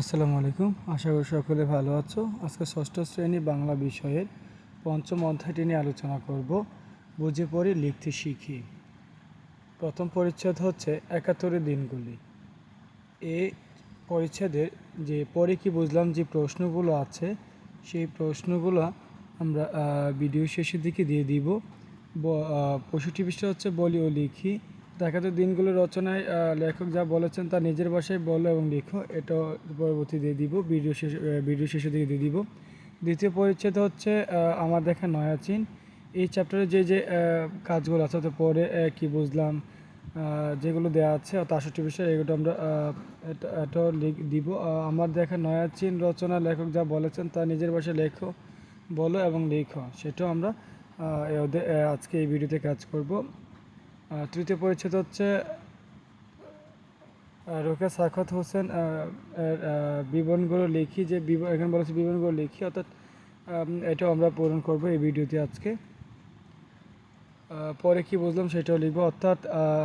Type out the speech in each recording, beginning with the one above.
আসসালামু আলাইকুম। আশা করি সকলে ভালো আছো। আজকে ষষ্ঠ শ্রেণী বাংলা বিষয়ের পঞ্চম অধ্যায়টি নিয়ে আলোচনা করব। বুঝে পড়ি, লিখতে শিখি। প্রথম পরিচ্ছেদ হচ্ছে ৭১-এর দিনগুলি। এই পরিচ্ছেদের যে পরে কি বুঝলাম যে প্রশ্নগুলো আছে, সেই প্রশ্নগুলো আমরা ভিডিও শেষের দিকে দিয়ে দিব। ৬৫ পৃষ্ঠা হচ্ছে বলি ও লিখি। ৭১ দিনগুলো রচনায় লেখক যা বলেছেন তা নিজের ভাষায় বলো এবং লিখো। এটা পরবর্তী দিয়ে দিব, ভিডিও শেষের দিকে দিয়ে দিব। দ্বিতীয় পরিচ্ছেদ হচ্ছে আমার দেখা নয়া চীন। এই চ্যাপ্টারে যে কাজগুলো আছে, তো পরে কি বুঝলাম যেগুলো দেওয়া আছে ৬৩ বিষয়, এগুলো আমরা এটাও দিব। আমার দেখা নয়া চীন রচনা লেখক যা বলেছেন তা নিজের ভাষায় লেখো, বলো এবং লেখো, সেটাও আমরা আজকে এই ভিডিওতে কাজ করব। তৃতীয় পরিচ্ছেদ হচ্ছে রোকেয়া সাখাওয়াত হোসেন বিবরণগুলো লিখি, যে এখানে বলেছে বিবরণগুলো লিখি, অর্থাৎ এটাও আমরা পূরণ করব এই ভিডিওতে আজকে। পরে কি বুঝলাম সেটাও লিখবো, অর্থাৎ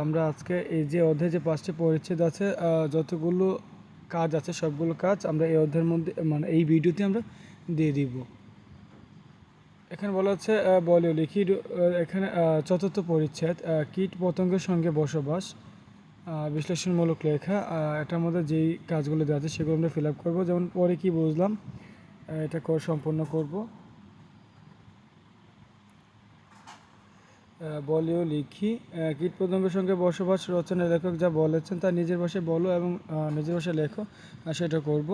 আমরা আজকে এই যে অধ্যায়ে যে ৫টি পরিচ্ছেদ আছে, যতগুলো কাজ আছে সবগুলো কাজ আমরা এই অধ্যায়ের মধ্যে, মানে এই ভিডিওতে আমরা দিয়ে দিব। এখানে বলা হচ্ছে বলি ও লিখি। এখানে চতুর্থ পরিচ্ছেদ কীট পতঙ্গের সঙ্গে বসবাস, বিশ্লেষণমূলক লেখা। এটার মধ্যে যেই কাজগুলো দেওয়া আছে সেগুলো আমরা ফিল আপ করবো। যেমন পরে কি বুঝলাম এটা সম্পূর্ণ করব। বলি ও লিখি। কীট পতঙ্গের সঙ্গে বসবাস রচনার লেখক যা বলেছেন তা নিজের ভাষায় বলো এবং নিজের ভাষায় লেখো, সেটা করব।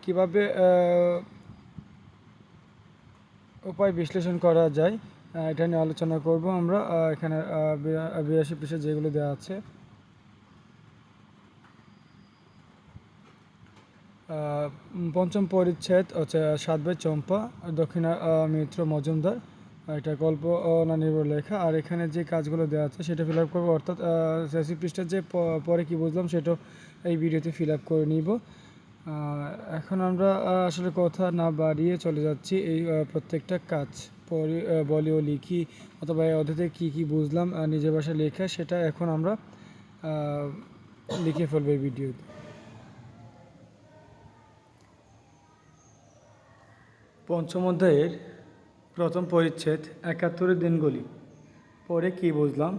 কিভাবে উপায় বিশ্লেষণ করা যায় এটা নিয়ে আলোচনা করব আমরা। এখানে ৮২ পৃষ্ঠা যেগুলো দেওয়া আছে। পঞ্চম পরিচ্ছেদ হচ্ছে ৭ ভাই চম্পা, দক্ষিণা মিত্র মজুমদার। এটা গল্প না নির্ভর লেখা। আর এখানে যে কাজগুলো দেওয়া আছে সেটা ফিল আপ করবো, অর্থাৎ ৮৬ পৃষ্ঠার যে পরে কি বুঝলাম সেটাও এই ভিডিওতে ফিল আপ করে নিব। এখন আমরা আসলে কথা না বাড়িয়ে চলে যাচ্ছি এই প্রত্যেকটা কাজ। পরে বলি ও লিখি অথবা এই অধ্যায়তে কী কী বুঝলাম নিজের ভাষায় লেখা, সেটা এখন আমরা লিখে ফেলবো এই ভিডিওতে। পঞ্চম অধ্যায়ের প্রথম পরিচ্ছেদ ৭১-এর দিনগুলি। পরে কি বুঝলাম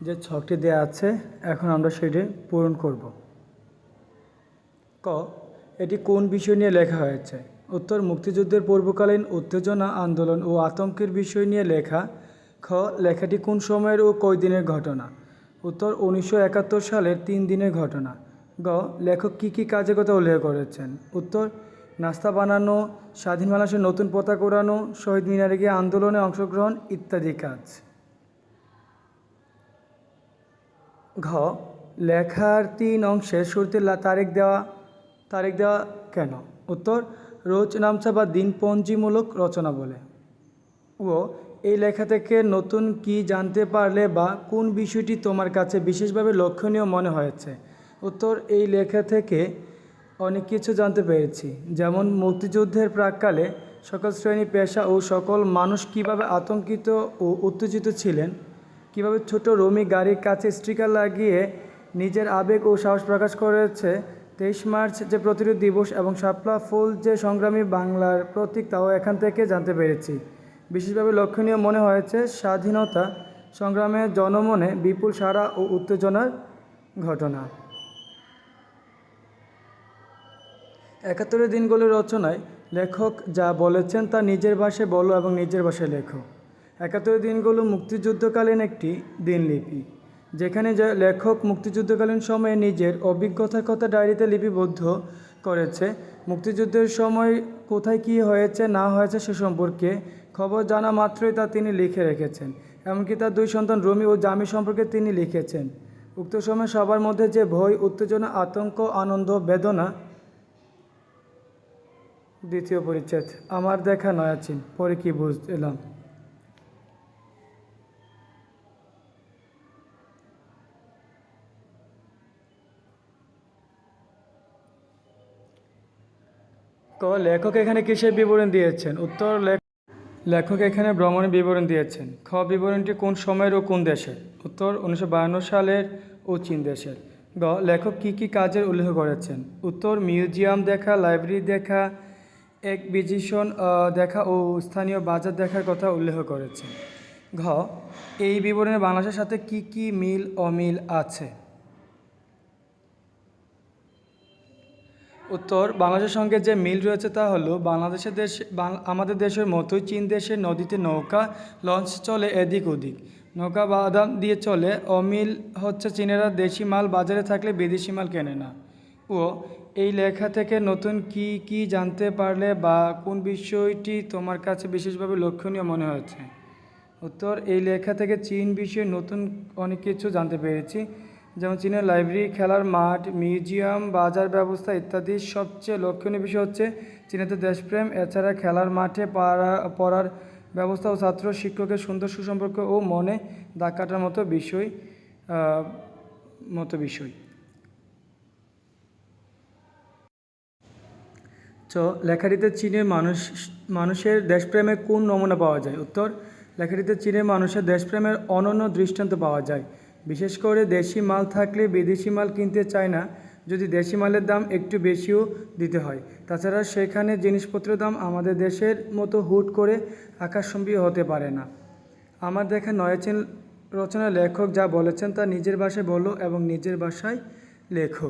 যে ছকটি দেওয়া আছে, এখন আমরা সেটি পূরণ করব। ক, এটি কোন বিষয় নিয়ে লেখা হয়েছে? উত্তর, মুক্তিযুদ্ধের পূর্বকালীন উত্তেজনা, আন্দোলন ও আতঙ্কের বিষয় নিয়ে লেখা। খ, লেখাটি কোন সময়ের ও কয় দিনের ঘটনা? উত্তর, ১৯৭১ সালের ৩ দিনের ঘটনা। গ, লেখক কী কী কাজের কথা উল্লেখ করেছেন? উত্তর, নাস্তা বানানো, স্বাধীন বাংলাদেশের নতুন পতাকা ওড়ানো, শহীদ মিনারে গিয়ে আন্দোলনে অংশগ্রহণ ইত্যাদি কাজ। ঘ, লেখার ৩ অংশের শুরুতে তারিখ দেওয়া কেন? উত্তর, রোজ নামচা বা দিনপঞ্জিমূলক রচনা বলে। ও, এই লেখা থেকে নতুন কি জানতে পারলে বা কোন বিষয়টি তোমার কাছে বিশেষভাবে লক্ষণীয় মনে হয়েছে? উত্তর, এই লেখা থেকে অনেক কিছু জানতে পেরেছি, যেমন মুক্তিযুদ্ধের প্রাক্কালে সকল শ্রেণী পেশা ও সকল মানুষ কীভাবে আতঙ্কিত ও উত্তেজিত ছিলেন, কীভাবে ছোট রমি গাড়ির কাছে স্টিকার লাগিয়ে নিজের আবেগ ও সাহস প্রকাশ করেছে। ২৩ মার্চ যে প্রতিরোধ দিবস এবং শাপলা ফুল যে সংগ্রামী বাংলার প্রতীক, তাও এখান থেকে জানতে পেরেছি। বিশেষভাবে লক্ষণীয় মনে হয়েছে স্বাধীনতা সংগ্রামে জনমনে বিপুল সাড়া ও উত্তেজনার ঘটনা। ৭১-এর দিনগুলির রচনায় লেখক যা বলেছেন তা নিজের ভাষায় বলো এবং নিজের ভাষায় লেখো। ৭১-এর দিনগুলো মুক্তিযুদ্ধকালীন একটি দিনলিপি, যেখানে লেখক মুক্তিযুদ্ধকালীন সময়ে নিজের অভিজ্ঞতার কথা ডায়েরিতে লিপিবদ্ধ করেছে। মুক্তিযুদ্ধের সময় কোথায় কী হয়েছে না হয়েছে সে সম্পর্কে খবর জানা মাত্রই তা তিনি লিখে রেখেছেন। এমনকি তার ২ সন্তান রমি ও জামি সম্পর্কে তিনি লিখেছেন। উক্ত সময় সবার মধ্যে যে ভয়, উত্তেজনা, আতঙ্ক, আনন্দ, বেদনা। দ্বিতীয় পরিচ্ছেদ আমার দেখা নয়া চীন। পরে কি বুঝলাম? ক, লেখক এখানে কিসের বিবরণ দিয়েছেন? উত্তর, লেখক এখানে ভ্রমণের বিবরণ দিয়েছেন। খ, বিবরণটি কোন সময়ের ও কোন দেশের? উত্তর, ১৯৫২ সালের ও চীন দেশের। লেখক কী কী কাজের উল্লেখ করেছেন? উত্তর, মিউজিয়াম দেখা, লাইব্রেরি দেখা, এক্সিবিশন দেখা ও স্থানীয় বাজার দেখার কথা উল্লেখ করেছেন। ঘ, এই বিবরণে বাংলাদেশের সাথে কী কী মিল অমিল আছে? উত্তর, বাংলাদেশের সঙ্গে যে মিল রয়েছে তা হলো আমাদের দেশের মতোই চীন দেশের নদীতে নৌকা লঞ্চ চলে এদিক ওদিক, নৌকা বাদাম দিয়ে চলে। অমিল হচ্ছে চীনেরা দেশি মাল বাজারে থাকলে বিদেশি মাল কেনে না। ও, এই লেখা থেকে নতুন কি কি জানতে পারলে বা কোন বিষয়টি তোমার কাছে বিশেষভাবে লক্ষণীয় মনে হয়েছে? উত্তর, এই লেখা থেকে চীন বিষয়ে নতুন অনেক কিছু জানতে পেরেছি, যেমন চীনের লাইব্রেরি, খেলার মাঠ, মিউজিয়াম, বাজার ব্যবস্থা ইত্যাদি। সবচেয়ে লক্ষণীয় বিষয় হচ্ছে চীনেদের দেশপ্রেম, এছাড়া খেলার মাঠে পড়ার ব্যবস্থা ও ছাত্র শিক্ষকের সুন্দর সুসম্পর্ক ও মনে দাগ কাটার মতো বিষয়। লেখাটিতে চীনের মানুষের দেশপ্রেমের কোন নমুনা পাওয়া যায়? উত্তর, লেখাটিতে চীনের মানুষের দেশপ্রেমের অনন্য দৃষ্টান্ত পাওয়া যায়। বিশেষ করে দেশি মাল থাকলে বিদেশি মাল কিনতে চায় না, যদি দেশি মালের দাম একটু বেশিও দিতে হয়। তাছাড়া সেখানে জিনিসপত্রের দাম আমাদের দেশের মতো হুট করে আকাশচুম্বী হতে পারে না। আমার দেখা নয়াচীন রচনার লেখক যা বলেছেন তা নিজের ভাষায় বলো এবং নিজের ভাষায় লেখো।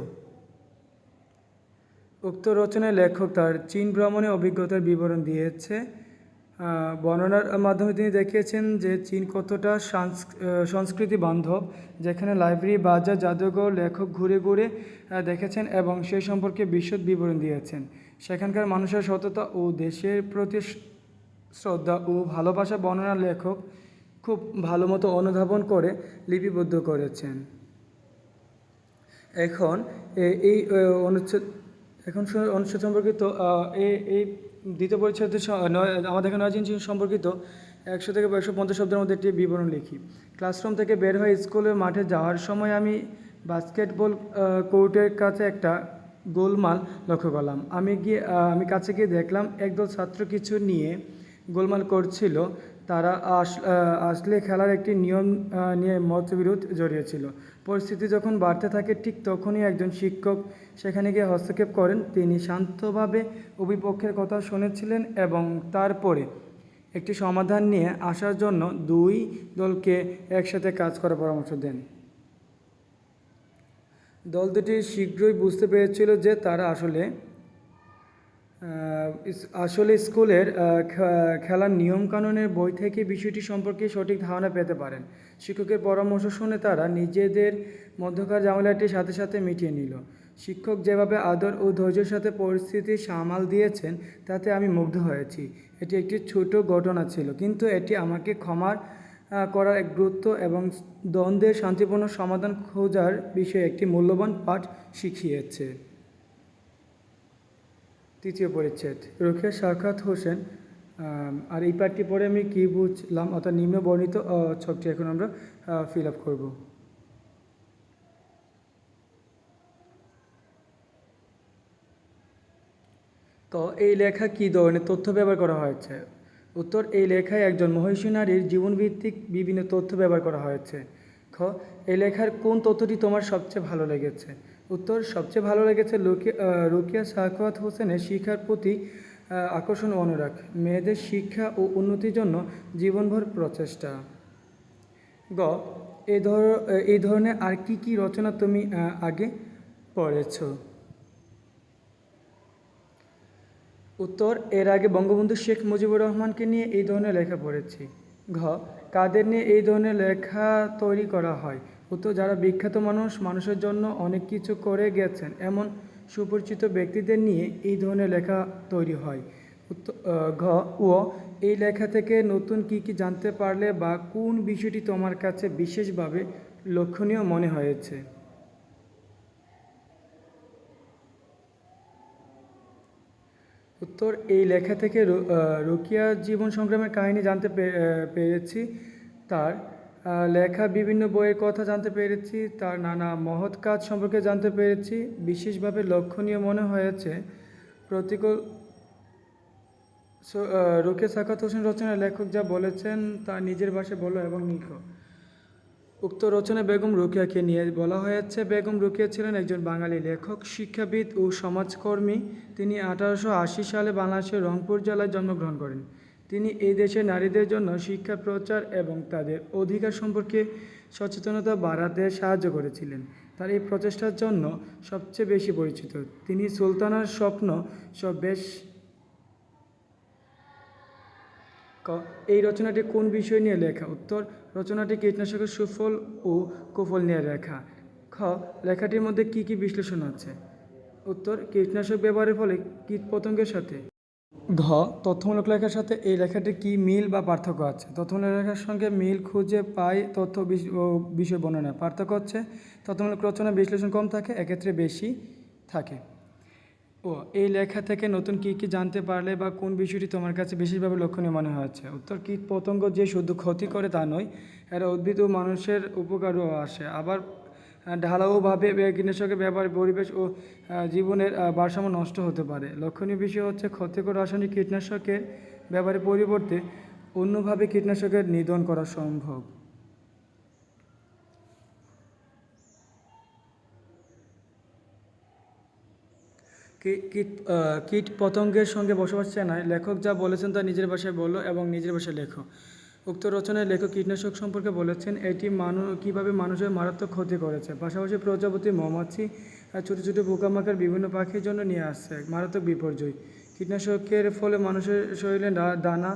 উক্ত রচনায় লেখক তার চীন ভ্রমণের অভিজ্ঞতার বিবরণ দিয়েছে। বর্ণনার মাধ্যমে তিনি দেখিয়েছেন যে চীন কতটা সংস্কৃতি বান্ধব, যেখানে লাইব্রেরি, বাজার, জাদুঘর লেখক ঘুরে ঘুরে দেখেছেন এবং সেই সম্পর্কে বিশদ বিবরণ দিয়েছেন। সেখানকার মানুষের সততা ও দেশের প্রতি শ্রদ্ধা ও ভালোবাসা বর্ণনা লেখক খুব ভালো মতো অনুধাবন করে লিপিবদ্ধ করেছেন। এখন এই অনুচ্ছেদ সম্পর্কিত এই দ্বিতীয় পরিচ্ছেদের আমাদের এখানে নয় সম্পর্কিত 100 থেকে 150 শব্দের মধ্যে একটি বিবরণ লিখি। ক্লাসরুম থেকে বের হয়ে স্কুলের মাঠে যাওয়ার সময় আমি বাস্কেটবল কোর্টের কাছে একটা গোলমাল লক্ষ্য করলাম। আমি কাছে গিয়ে দেখলাম একদল ছাত্র কিছু নিয়ে গোলমাল করছিল। তারা আসলে খেলার একটি নিয়ম নিয়ে মতবিরোধ জড়িয়েছিল। পরিস্থিতি যখন বাড়তে থাকে ঠিক তখনই একজন শিক্ষক সেখানে গিয়ে হস্তক্ষেপ করেন। তিনি শান্তভাবে উভয় পক্ষের কথা শুনেছিলেন এবং তারপরে একটি সমাধান নিয়ে আসার জন্য দুই দলকে একসাথে কাজ করার পরামর্শ দেন। দল দুটি শীঘ্রই বুঝতে পেরেছিল যে তারা আসলে স্কুলের খেলার নিয়মকানুনের বই থেকে বিষয়টি সম্পর্কে সঠিক ধারণা পেতে পারেন। শিক্ষকের পরামর্শ শুনে তারা নিজেদের মধ্যকার ঝামেলাটি সাথে সাথে মিটিয়ে নিল। শিক্ষক যেভাবে আদর ও ধৈর্যের সাথে পরিস্থিতি সামাল দিয়েছেন তাতে আমি মুগ্ধ হয়েছি। এটি একটি ছোট ঘটনা ছিল, কিন্তু এটি আমাকে ক্ষমার করার এক গুরুত্ব এবং দ্বন্দ্বের শান্তিপূর্ণ সমাধান খোঁজার বিষয়ে একটি মূল্যবান পাঠ শিখিয়েছে। তৃতীয় পরিচ্ছেদ, রোকেয়া সাখাওয়াত হোসেন। আর এই পাঠটি পরে আমি কী বুঝলাম অর্থাৎ নিম্ন বর্ণিত ছকটি এখন আমরা ফিল আপ করব। তো এই লেখা কী ধরনের তথ্য ব্যবহার করা হয়েছে? উত্তর, এই লেখায় একজন মহিষী নারীর জীবনভিত্তিক বিভিন্ন তথ্য ব্যবহার করা হয়েছে। খ, এই লেখার কোন তথ্যটি তোমার সবচেয়ে ভালো লেগেছে? উত্তর, সবচেয়ে ভালো লেগেছে রোকেয়া সাখাওয়াত হোসেনের শিক্ষার প্রতি আকর্ষণ ও অনুরাগ, মেয়েদের শিক্ষা ও উন্নতির জন্য জীবনভর প্রচেষ্টা। গ, এই ধরনের আর কি কি রচনা তুমি আগে পড়েছ? উত্তর, এর আগে বঙ্গবন্ধু শেখ মুজিবুর রহমানকে নিয়ে এই ধরনের লেখা পড়েছি। ঘ, কাদের নিয়ে এই ধরনের লেখা তৈরি করা হয়? উত্তর, যারা বিখ্যাত মানুষের জন্য অনেক কিছু করে গেছেন এমন সুপরিচিত ব্যক্তিদের নিয়ে এই ধরনের লেখা তৈরি হয়। ও, এই লেখা থেকে নতুন কি কি জানতে পারলে বা কোন বিষয়টি তোমার কাছে বিশেষভাবে লক্ষণীয় মনে হয়েছে? উত্তর, এই লেখা থেকে রোকেয়ার জীবন সংগ্রামের কাহিনী জানতে পেরেছি। তার লেখা বিভিন্ন বইয়ের কথা জানতে পেরেছি, তার নানা মহৎ কাজ সম্পর্কে জানতে পেরেছি। বিশেষভাবে লক্ষণীয় মনে হয়েছে প্রতিকূল রোকেয়া সাখাওয়াত হোসেন রচনার লেখক যা বলেছেন তা নিজের ভাষায় বলো এবং লিখো। উক্ত রচনায় বেগম রোকেয়াকে নিয়ে বলা হয়েছে, বেগম রোকেয়া ছিলেন একজন বাঙালি লেখক, শিক্ষাবিদ ও সমাজকর্মী। তিনি 1880 সালে বাংলাদেশের রংপুর জেলায় জন্মগ্রহণ করেন। তিনি এই দেশের নারীদের জন্য শিক্ষা প্রচার এবং তাদের অধিকার সম্পর্কে সচেতনতা বাড়াতে সাহায্য করেছিলেন। তার এই প্রচেষ্টার জন্য সবচেয়ে বেশি পরিচিত। তিনি সুলতানার স্বপ্ন বেশ এই রচনাটি কোন বিষয় নিয়ে লেখা? উত্তর, রচনাটি কীটনাশকের সুফল ও কুফল নিয়ে লেখা। খ, লেখাটির মধ্যে কি কি বিশ্লেষণ আছে? উত্তর, কীটনাশক ব্যবহারের ফলে কীটপতঙ্গের সাথে। ঘ, তথ্যমূলক লেখার সাথে এই লেখাটির কি মিল বা পার্থক্য আছে? তথ্যমূলক লেখার সঙ্গে মিল খুঁজে পাই তথ্য ও বিষয় বর্ণনা। পার্থক্য হচ্ছে তথ্যমূলক রচনা বিশ্লেষণ কম থাকে, এক্ষেত্রে বেশি থাকে। ও, এই লেখা থেকে নতুন কী কী জানতে পারলে বা কোন বিষয়টি তোমার কাছে বিশেষভাবে লক্ষণীয় মনে হয়েছে? উত্তর, কীট পতঙ্গ যে শুধু ক্ষতি করে তা নয়, এরা উদ্ভিদ ও মানুষের উপকারও আসে। আবার ঢালাওভাবে কীটনাশকের ব্যবহার পরিবেশ ও জীবনের ভারসাম্য নষ্ট হতে পারে। লক্ষণীয় বিষয় হচ্ছে ক্ষতিকর রাসায়নিক কীটনাশকের ব্যবহারের পরিবর্তে অন্যভাবে কীটনাশকের নিধন করা সম্ভব। কীট পতঙ্গের সঙ্গে বসবাস চেনায় লেখক যা বলেছেন তা নিজের ভাষায় বলো এবং নিজের ভাষায় লেখো। উক্ত রচনায় লেখক কীটনাশক সম্পর্কে বলেছেন এটি কীভাবে মানুষের মারাত্মক ক্ষতি করেছে। পাশাপাশি প্রজাপতি, মৌমাছি, ছোটো ছোটো পোকামাকড়, বিভিন্ন পাখির জন্য নিয়ে আসছে মারাত্মক বিপর্যয়। কীটনাশকের ফলে মানুষের শরীরে দানা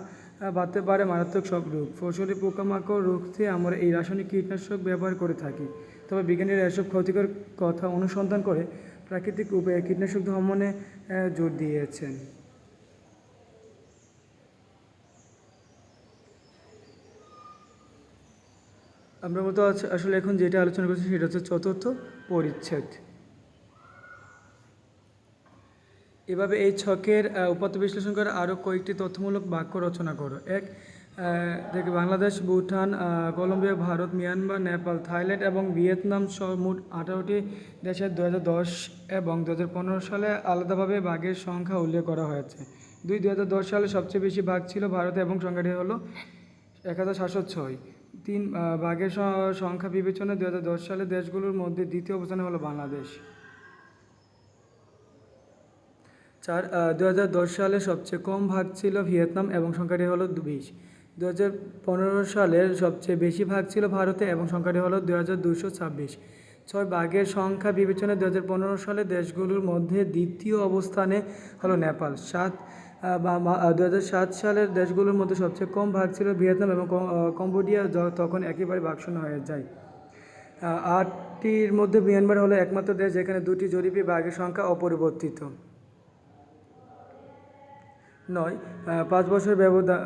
বাঁধতে পারে মারাত্মক সব রোগ। ফসলি পোকামাকড় রুখতে আমরা এই রাসায়নিক কীটনাশক ব্যবহার করে থাকি। তবে বিজ্ঞানীরা এসব ক্ষতিকর কথা অনুসন্ধান করে প্রাকৃতিক উপায়ে কীটনাশক দমনে জোর দিয়েছেন। আমরা মতো আসলে এখন যেটা আলোচনা করছি সেটা হচ্ছে চতুর্থ পরিচ্ছেদ। এভাবে এই ছকের উপাত্ত বিশ্লেষণ করে আরও কয়েকটি তথ্যমূলক বাক্য রচনা করো। এক, দেখে Bangladesh, Bhutan, Colombia, Bharat, Myanmar, Nepal, Thailand এবং ভিয়েতনাম সহ মোট 18টি দেশের 2010 এবং 2015 সালে আলাদাভাবে বাঘের সংখ্যা উল্লেখ করা হয়েছে। 2010 সালে সবচেয়ে বেশি বাঘ ছিল ভারতে এবং সংখ্যাটি হলো 1706। 3, বাঘের সংখ্যা বিবেচনায় 2010 সালে দেশগুলোর মধ্যে দ্বিতীয় অবস্থানে হলো বাংলাদেশ। 4, 2010 সালে সবচেয়ে কম ভাগ ছিল ভিয়েতনাম এবং সংখ্যাটি হলো 20। 2015 সালে সবচেয়ে বেশি ভাগ ছিল ভারতে এবং সংখ্যাটি হলো 2226। 6, বাঘের সংখ্যা বিবেচনায় 2015 সালে দেশগুলোর মধ্যে দ্বিতীয় অবস্থানে হলো নেপাল। 7, 2007 সালের দেশগুলোর মধ্যে সবচেয়ে কম ভাগ ছিল ভিয়েতনাম এবং কম্বোডিয়া, তখন একেবারে ভাগশূন্য হয়ে যায়। 8টির মধ্যে মিয়ানমার হলো একমাত্র দেশ যেখানে 2টি জরিপে বাঘের সংখ্যা অপরিবর্তিত। 9, 5 বছর ব্যবধান।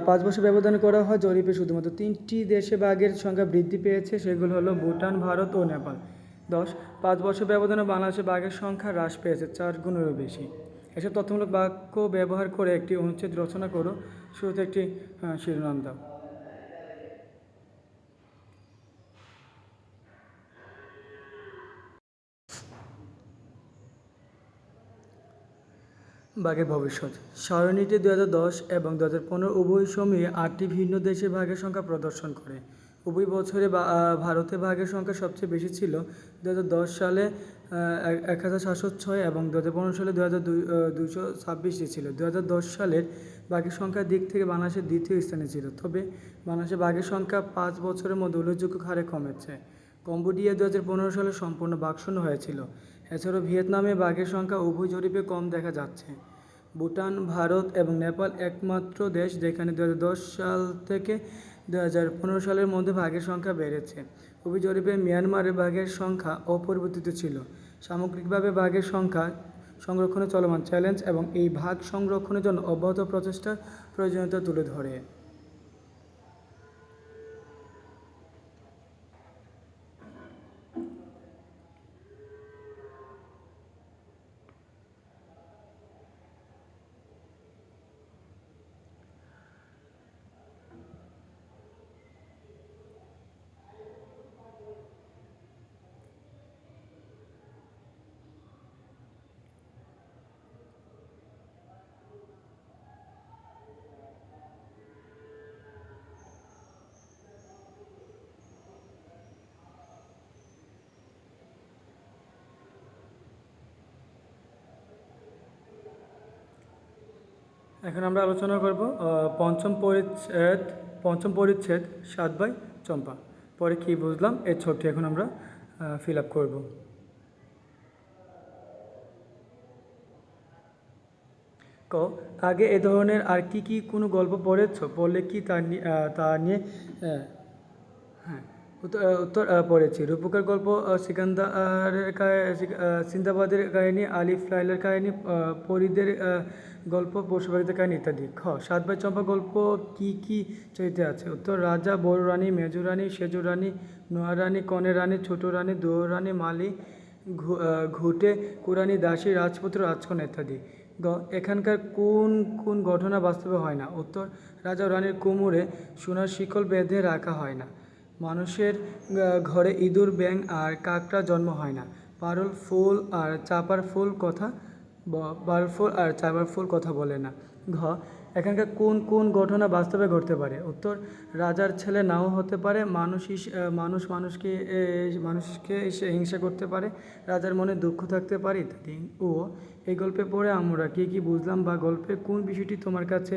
5 বছর ব্যবধানে করা হয় জরিপে শুধুমাত্র 3টি দেশে বাঘের সংখ্যা বৃদ্ধি পেয়েছে, সেগুলো হলো ভুটান, ভারত ও নেপাল। 10, 5 বছর ব্যবধানে বাংলাদেশে বাঘের সংখ্যা হ্রাস পেয়েছে 4 গুণেরও বেশি। এসব তথ্যমূলক বাক্য ব্যবহার করে একটি অনুচ্ছেদ রচনা করো। শুরুতে একটি শিরোনাম দাও। বাঘের ভবিষ্যৎ সারণীটি 2010 এবং 2015 উভয় সময়ে 8টি ভিন্ন দেশে বাঘের সংখ্যা প্রদর্শন করে। উভয় বছরে ভারতে বাঘের সংখ্যা সবচেয়ে বেশি ছিল। 2010 সালে 1706 এবং 2015 সালে 2226টি ছিল। 2010 সালের বাঘের সংখ্যার দিক থেকে বাংলাদেশের দ্বিতীয় স্থানে ছিল, তবে বাংলাদেশে বাঘের সংখ্যা 5 বছরের মধ্যে উল্লেখযোগ্য হারে কমেছে। কম্বোডিয়া 2015 সালে সম্পূর্ণ বাঘশূন্য হয়েছিল। এছাড়াও ভিয়েতনামে বাঘের সংখ্যা উভয় জরিপে কম দেখা যাচ্ছে। ভুটান, ভারত এবং নেপাল একমাত্র দেশ যেখানে 2010 সাল থেকে 2015 সালের মধ্যে বাঘের সংখ্যা বেড়েছে। উভয় জরিপে মিয়ানমারে বাঘের সংখ্যা অপরিবর্তিত ছিল। সামগ্রিকভাবে বাঘের সংখ্যা সংরক্ষণের চলমান চ্যালেঞ্জ এবং এই বাঘ সংরক্ষণের জন্য অব্যাহত প্রচেষ্টার প্রয়োজনীয়তা তুলে ধরে। এখন আমরা আলোচনা করব পঞ্চম পরিচ্ছেদ 7 ভাই চম্পা। পরে কি বুঝলাম এর ছকটি এখন আমরা ফিল আপ করব। ক আগে এ ধরনের আর কি কোনো গল্প পড়েছো? পড়লে কি তা নিয়ে হ্যাঁ উত্তর পড়েছি। রূপকের গল্প, সিন্দাবাদের কাহিনী, আলিফ লায়লার কাহিনী, পরীদের গল্প, পশু পাখিদের কাহিনী ইত্যাদি। খ 7 ভাই চম্পা গল্প কি চরিত্রে আছে? উত্তর রাজা, বড় রানী, মেজো রানী, সেজো রানী, নোয়া রানী, কনে রানী, ছোট রানী, দোহ রানী, মালি, ঘুটে, কুরানি, দাসী, রাজপুত্র, রাজকন্যা ইত্যাদি। গ এখানকার কোন ঘটনা বাস্তবে হয় না? উত্তর রাজা ও রানীর কোমরে সোনার শিকল বেঁধে রাখা হয় না। মানুষের ঘরে ইঁদুর, ব্যাঙ আর কাকড়া জন্ম হয় না। পারুল ফুল আর চাপার ফুল কথা বলে না। ঘ এখানকার কোন ঘটনা বাস্তবে ঘটতে পারে? উত্তর রাজার ছেলে নাও হতে পারে, মানুষকে এসে হিংসা করতে পারে, রাজার মনে দুঃখ থাকতে পারে ইত্যাদি। ও এই গল্পে পড়ে আমরা কি বুঝলাম বা গল্পের কোন বিষয়টি তোমার কাছে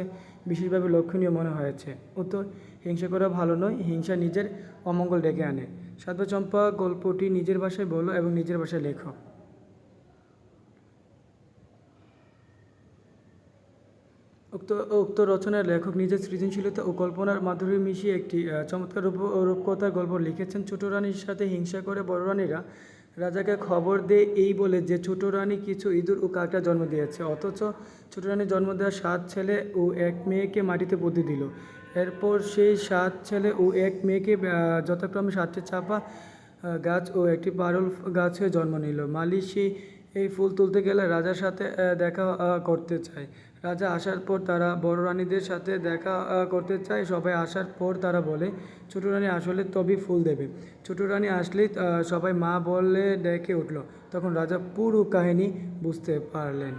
বিশেষভাবে লক্ষণীয় মনে হয়েছে? উত্তর হিংসা করা ভালো নয়, হিংসা নিজের অমঙ্গল ডেকে আনে। 7 ভাই চম্পা গল্পটি নিজের ভাষায় বলো এবং নিজের ভাষায় লেখো। উক্ত রচনার লেখক নিজের সৃজনশীলতা ও কল্পনার মাধুরী মিশিয়ে একটি চমৎকার রূপকথার গল্প লিখেছেন। ছোট রানীর সাথে হিংসা করে বড় রানীরা রাজাকে খবর দেয় এই বলে যে ছোট রানী কিছু ইঁদুর ও কাকড়া জন্ম দিয়েছে। অথচ ছোট রানী জন্ম দেওয়া 7 ছেলে ও 1 মেয়েকে মাটিতে পুঁতে দিল। এরপর সেই 7 ছেলে ও 1 মেয়েকে যথাক্রমে 7টি চাপা গাছ ও একটি পারুল গাছে জন্ম নিল। মালি এই ফুল তুলতে গেলে রাজার সাথে দেখা করতে চায়। রাজা আসার পর তারা বড় রানীদের সাথে দেখা করতে চায়। সবাই আসার পর তারা বলে ছোটো রানী আসলে তবেই ফুল দেবে। ছোটো রানী আসলেই সবাই মা বলে ডেকে উঠল। তখন রাজা পুরো কাহিনী বুঝতে পারলেন।